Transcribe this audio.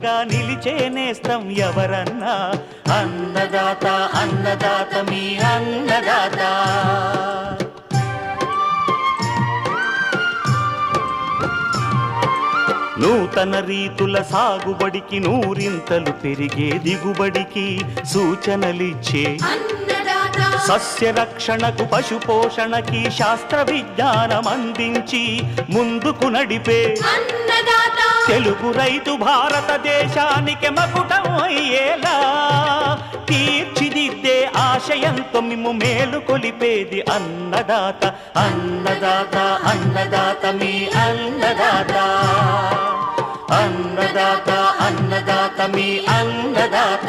నిలిచే నేస్తం ఎవరన్నా అన్నదాత అన్నదాత మీ అన్నదాత. నూతన రీతుల సాగుబడికి నూరింతలు పెరిగే దిగుబడికి సూచనలిచ్చే సస్య రక్షణకు పశు పోషణకి శాస్త్ర విజ్ఞానం అందించి ముందుకు నడిపే తెలుగు రైతు భారతదేశానికి మకుటం అయ్యేలా తీర్చిదిద్దే ఆశయంతో మిమ్ము మేలు కొలిపేది అన్నదాత అన్నదాత అన్నదాత మీ అన్నదాత. అన్నదాత అన్నదాత మీ అన్నదాత.